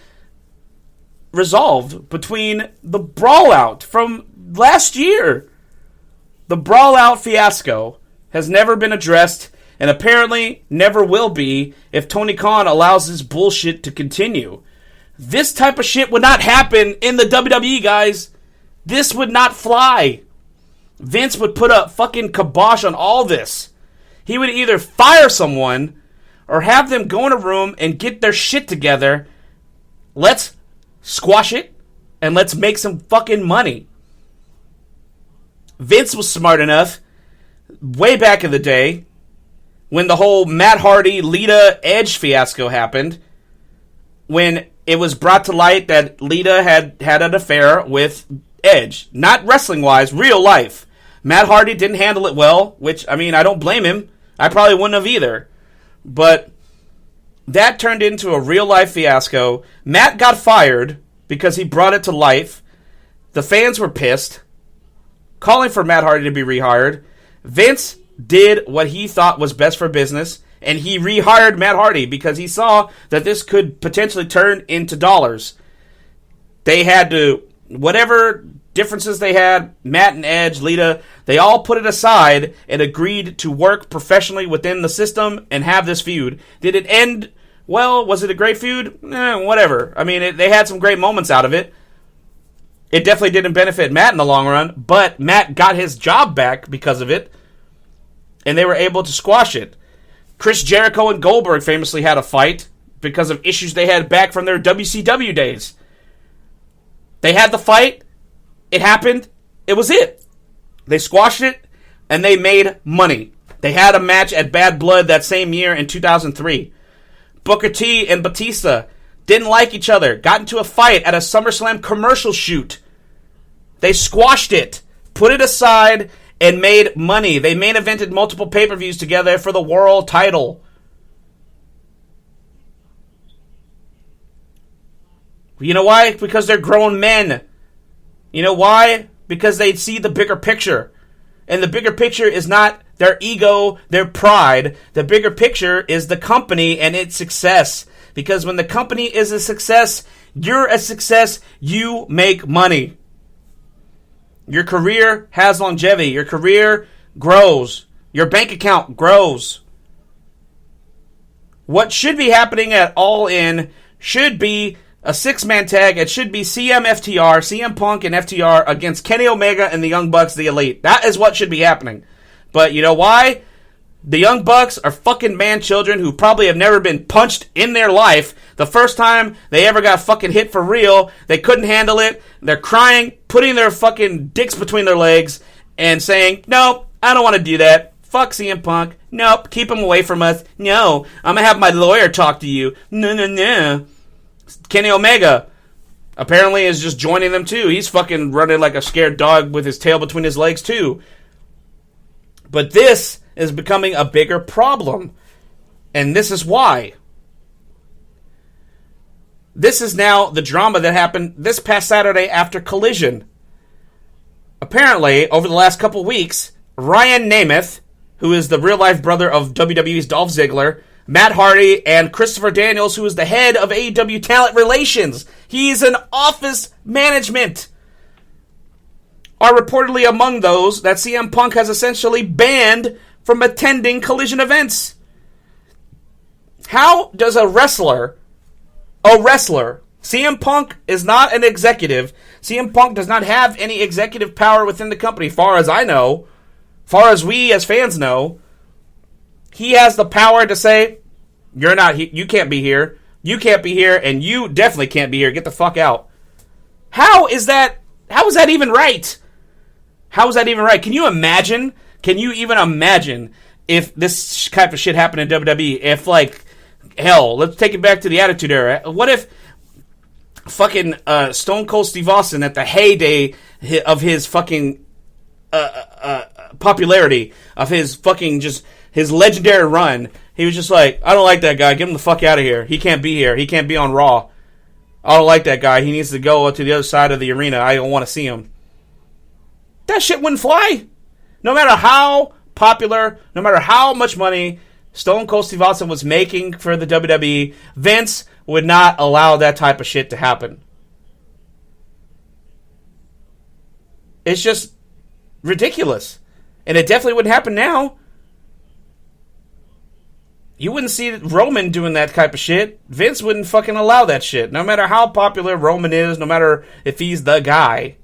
resolved between the Brawl Out from last year. The Brawl Out fiasco has never been addressed and apparently never will be if Tony Khan allows this bullshit to continue. This type of shit would not happen in the WWE, guys. This would not fly. Vince would put a fucking kibosh on all this. He would either fire someone or have them go in a room and get their shit together. Let's squash it and let's make some fucking money. Vince was smart enough way back in the day when the whole Matt Hardy, Lita, Edge fiasco happened, when it was brought to light that Lita had an affair with Edge. Not wrestling-wise, real life. Matt Hardy didn't handle it well, which, I mean, I don't blame him. I probably wouldn't have either. But that turned into a real-life fiasco. Matt got fired because he brought it to life. The fans were pissed, calling for Matt Hardy to be rehired. Vince did what he thought was best for business, and he rehired Matt Hardy because he saw that this could potentially turn into dollars. They had to, whatever differences they had, Matt and Edge, Lita, they all put it aside and agreed to work professionally within the system and have this feud. Did it end well? Was it a great feud? Whatever. I mean, they had some great moments out of it. It definitely didn't benefit Matt in the long run, but Matt got his job back because of it, and they were able to squash it. Chris Jericho and Goldberg famously had a fight because of issues they had back from their WCW days. They had the fight. It happened. It was it. They squashed it, and they made money. They had a match at Bad Blood that same year in 2003. Booker T and Batista didn't like each other, got into a fight at a SummerSlam commercial shoot. They squashed it, put it aside, and made money. They main evented multiple pay-per-views together for the world title. You know why? Because they're grown men. You know why? Because they see the bigger picture. And the bigger picture is not their ego, their pride. The bigger picture is the company and its success. Because when the company is a success, you're a success, you make money. Your career has longevity. Your career grows. Your bank account grows. What should be happening at All In should be a six-man tag. It should be CM Punk and FTR against Kenny Omega and the Young Bucks, the Elite. That is what should be happening. But you know why? The Young Bucks are fucking man-children who probably have never been punched in their life. The first time they ever got fucking hit for real, they couldn't handle it. They're crying, putting their fucking dicks between their legs, and saying, nope, I don't want to do that. Fuck CM Punk. Nope, keep him away from us. No, I'm going to have my lawyer talk to you. No. Kenny Omega apparently is just joining them too. He's fucking running like a scared dog with his tail between his legs too. But this is becoming a bigger problem. And this is why. This is now the drama that happened this past Saturday after Collision. Apparently, over the last couple weeks, Ryan Nemeth, who is the real-life brother of WWE's Dolph Ziggler, Matt Hardy, and Christopher Daniels, who is the head of AEW Talent Relations. He's an office management. Are reportedly among those that CM Punk has essentially banned from attending Collision events. How does a wrestler, CM Punk is not an executive. CM Punk does not have any executive power within the company, far as I know, far as we as fans know. He has the power to say, you're not, you can't be here, and you definitely can't be here. Get the fuck out. How is that even right? How is that even right? Can you even imagine if this type of shit happened in WWE? If, like, hell, let's take it back to the Attitude Era. What if fucking Stone Cold Steve Austin at the heyday of his fucking popularity, of his fucking just his legendary run, he was just like, I don't like that guy. Get him the fuck out of here. He can't be here. He can't be on Raw. I don't like that guy. He needs to go to the other side of the arena. I don't want to see him. That shit wouldn't fly. No matter how popular, no matter how much money Stone Cold Steve Austin was making for the WWE, Vince would not allow that type of shit to happen. It's just ridiculous. And it definitely wouldn't happen now. You wouldn't see Roman doing that type of shit. Vince wouldn't fucking allow that shit. No matter how popular Roman is, no matter if he's the guy.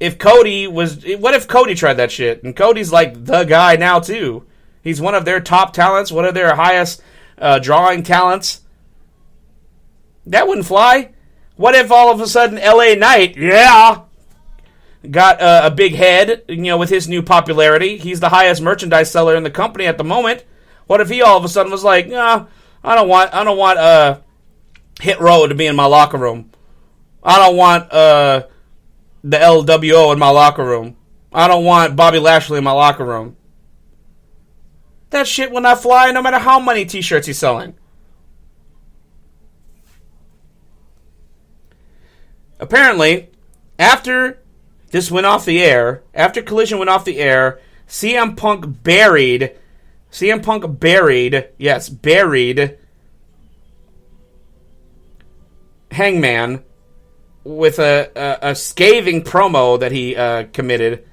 What if Cody tried that shit? And Cody's like the guy now too. He's one of their top talents, one of their highest drawing talents. That wouldn't fly. What if all of a sudden LA Knight, got a big head, with his new popularity. He's the highest merchandise seller in the company at the moment. What if he all of a sudden was like, I don't want Hit Row to be in my locker room. I don't want the LWO in my locker room. I don't want Bobby Lashley in my locker room. That shit will not fly no matter how many t-shirts he's selling. Apparently, after this went off the air, after Collision went off the air, CM Punk buried Hangman with a scathing promo that he committed.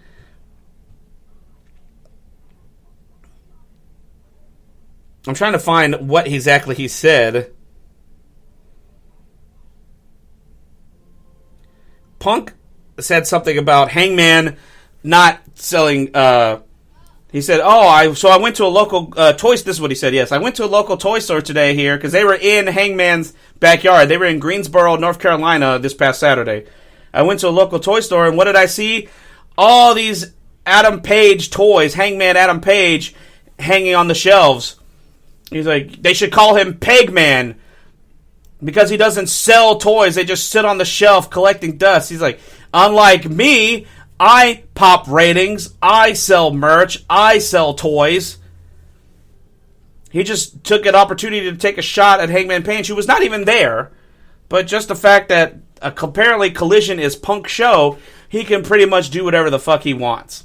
I'm trying to find what exactly he said. Punk said something about Hangman not selling. He said, I went to a local toy. This is what he said. Yes, I went to a local toy store today here because they were in Hangman's backyard. They were in Greensboro, North Carolina, this past Saturday. I went to a local toy store, and what did I see? All these Adam Page toys, Hangman Adam Page, hanging on the shelves. He's like, they should call him Pegman because he doesn't sell toys. They just sit on the shelf collecting dust. He's like, unlike me, I pop ratings, I sell merch, I sell toys. He just took an opportunity to take a shot at Hangman Page, who was not even there. But just the fact that apparently Collision is Punk's show, he can pretty much do whatever the fuck he wants.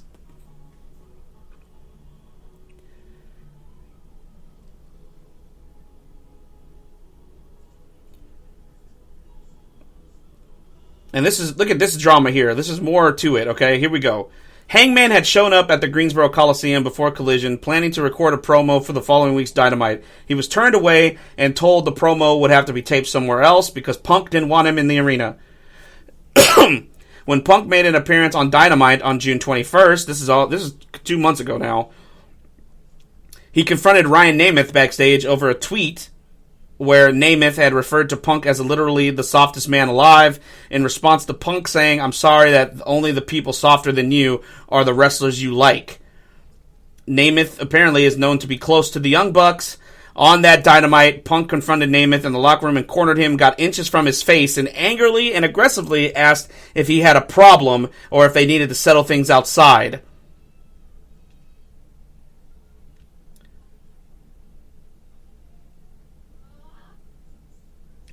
And look at this drama here. This is more to it, okay? Here we go. Hangman had shown up at the Greensboro Coliseum before Collision, planning to record a promo for the following week's Dynamite. He was turned away and told the promo would have to be taped somewhere else because Punk didn't want him in the arena. When Punk made an appearance on Dynamite on June 21st, this is 2 months ago now, he confronted Ryan Nemeth backstage over a tweet where Nemeth had referred to Punk as literally the softest man alive, in response to Punk saying, I'm sorry that only the people softer than you are the wrestlers you like. Nemeth apparently is known to be close to the Young Bucks. On that Dynamite, Punk confronted Nemeth in the locker room and cornered him, got inches from his face, and angrily and aggressively asked if he had a problem or if they needed to settle things outside.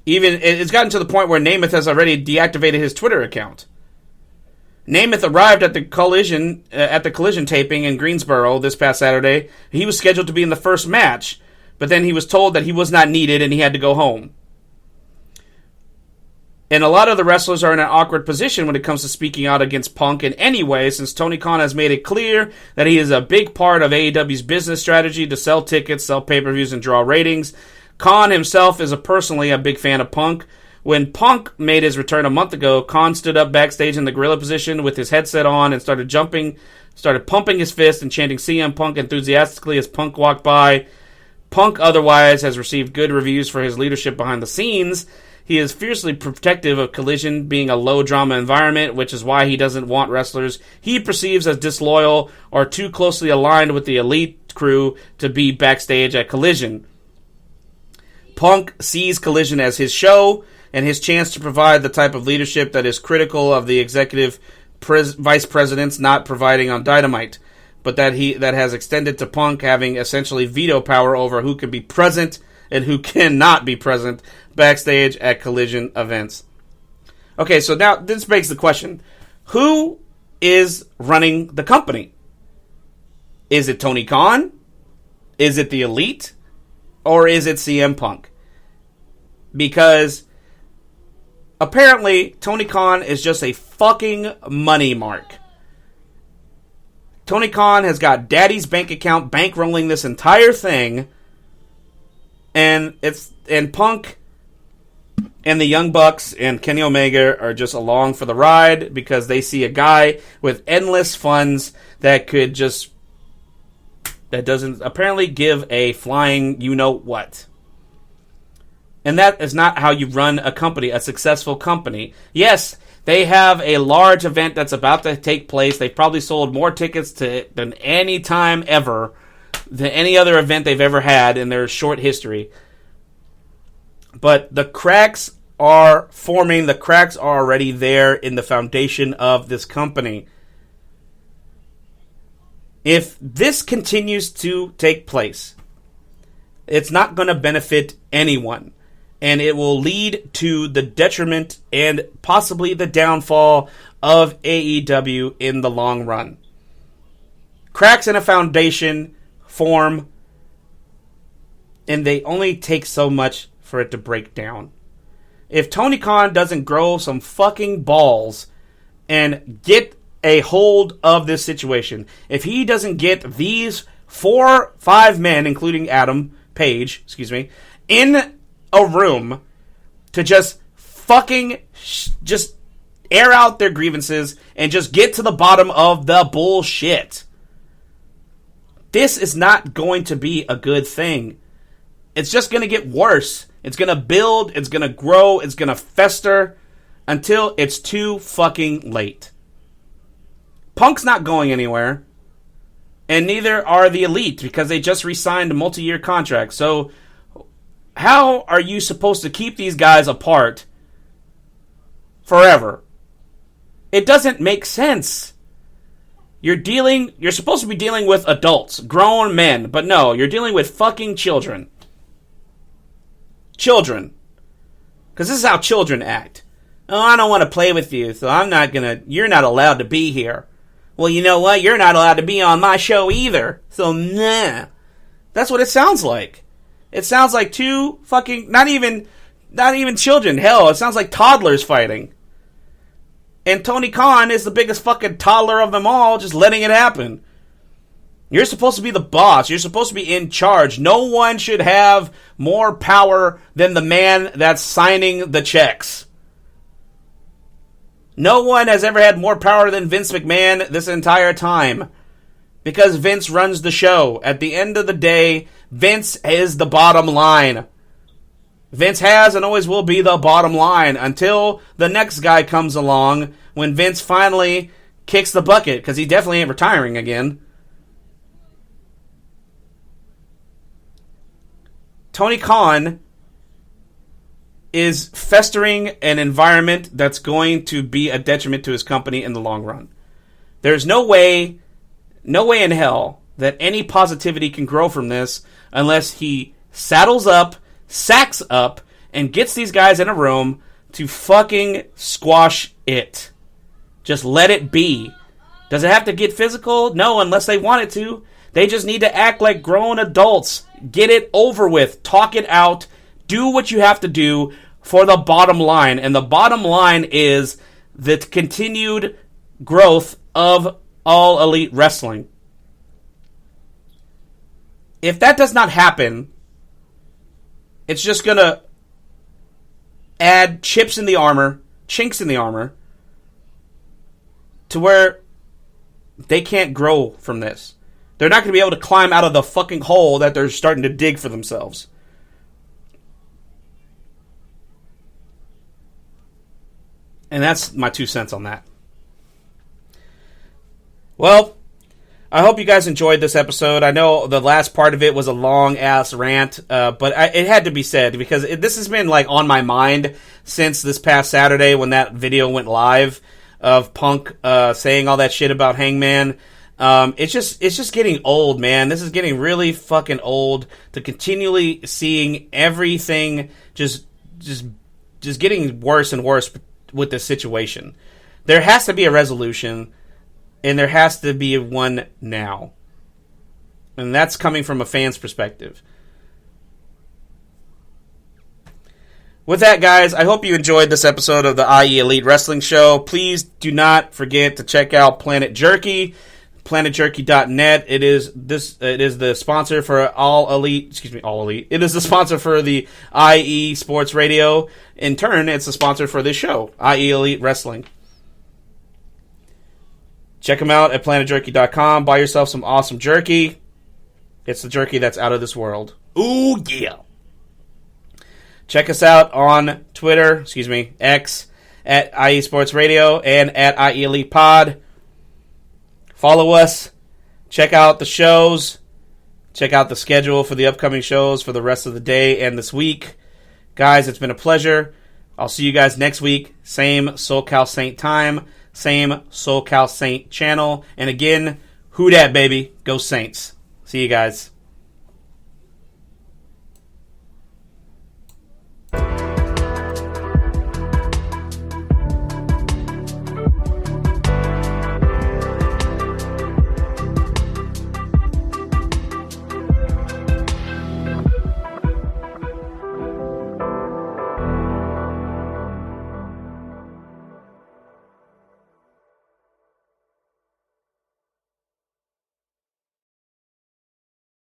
Even it's gotten to the point where Nemeth has already deactivated his Twitter account. Namath arrived at the collision taping in Greensboro this past Saturday. He was scheduled to be in the first match, but then he was told that he was not needed and he had to go home. And a lot of the wrestlers are in an awkward position when it comes to speaking out against Punk in any way, since Tony Khan has made it clear that he is a big part of AEW's business strategy to sell tickets, sell pay-per-views, and draw ratings. Khan himself is personally a big fan of Punk. When Punk made his return a month ago, Khan stood up backstage in the gorilla position with his headset on and started pumping his fist and chanting CM Punk enthusiastically as Punk walked by. Punk otherwise has received good reviews for his leadership behind the scenes. He is fiercely protective of Collision being a low-drama environment, which is why he doesn't want wrestlers he perceives as disloyal or too closely aligned with the elite crew to be backstage at Collision. Punk sees Collision as his show and his chance to provide the type of leadership that is critical of the executive vice presidents not providing on Dynamite, but that has extended to Punk having essentially veto power over who can be present and who cannot be present backstage at Collision events. Okay, so now this begs the question. Who is running the company? Is it Tony Khan? Is it the Elite? Or is it CM Punk? Because apparently Tony Khan is just a fucking money mark. Tony Khan has got daddy's bank account bankrolling this entire thing, and Punk and the Young Bucks and Kenny Omega are just along for the ride because they see a guy with endless funds that doesn't apparently give a flying you-know-what. And that is not how you run a company, a successful company. Yes, they have a large event that's about to take place. They've probably sold more tickets than any time ever, than any other event they've ever had in their short history. But the cracks are forming. The cracks are already there in the foundation of this company. If this continues to take place, it's not going to benefit anyone. And it will lead to the detriment and possibly the downfall of AEW in the long run. Cracks in a foundation form, and they only take so much for it to break down. If Tony Khan doesn't grow some fucking balls and get a hold of this situation, if he doesn't get these 4-5 men, including Adam Page, in a room to just fucking just air out their grievances and just get to the bottom of the bullshit, this is not going to be a good thing. It's just going to get worse. It's going to build, it's going to grow, it's going to fester until it's too fucking late. Punk's not going anywhere, and neither are the Elite because they just re-signed a multi-year contract. So how are you supposed to keep these guys apart forever? It doesn't make sense. You're supposed to be dealing with adults, grown men, but no, you're dealing with fucking children. Children. Because this is how children act. Oh, I don't want to play with you, so you're not allowed to be here. Well, you know what? You're not allowed to be on my show either, so nah. That's what it sounds like. It sounds like two fucking, not even children. Hell, it sounds like toddlers fighting. And Tony Khan is the biggest fucking toddler of them all, just letting it happen. You're supposed to be the boss. You're supposed to be in charge. No one should have more power than the man that's signing the checks. No one has ever had more power than Vince McMahon this entire time. Because Vince runs the show. At the end of the day, Vince is the bottom line. Vince has and always will be the bottom line until the next guy comes along when Vince finally kicks the bucket, because he definitely ain't retiring again. Tony Khan is festering an environment that's going to be a detriment to his company in the long run. There's no way in hell that any positivity can grow from this unless he saddles up, sacks up, and gets these guys in a room to fucking squash it. Just let it be. Does it have to get physical? No, unless they want it to. They just need to act like grown adults. Get it over with. Talk it out. Do what you have to do for the bottom line. And the bottom line is the continued growth of All Elite Wrestling. If that does not happen, it's just going to add chips in the armor, chinks in the armor, to where they can't grow from this. They're not going to be able to climb out of the fucking hole that they're starting to dig for themselves. And that's my 2 cents on that. Well, I hope you guys enjoyed this episode. I know the last part of it was a long-ass rant, but it had to be said because this has been like on my mind since this past Saturday when that video went live of Punk saying all that shit about Hangman. It's just getting old, man. This is getting really fucking old to continually seeing everything just getting worse and worse with this situation. There has to be a resolution. And there has to be one now. And that's coming from a fan's perspective. With that, guys, I hope you enjoyed this episode of the IE Elite Wrestling Show. Please do not forget to check out Planet Jerky, planetjerky.net. It is the sponsor for All Elite. It is the sponsor for the IE Sports Radio. In turn, it's the sponsor for this show, IE Elite Wrestling. Check them out at planetjerky.com. Buy yourself some awesome jerky. It's the jerky that's out of this world. Ooh, yeah. Check us out on Twitter, X, at IE Sports Radio and at IE Elite Pod. Follow us. Check out the shows. Check out the schedule for the upcoming shows for the rest of the day and this week. Guys, it's been a pleasure. I'll see you guys next week. Same SoCal Saint time. Same SoCal Saint channel. And again, who dat, baby? Go Saints. See you guys.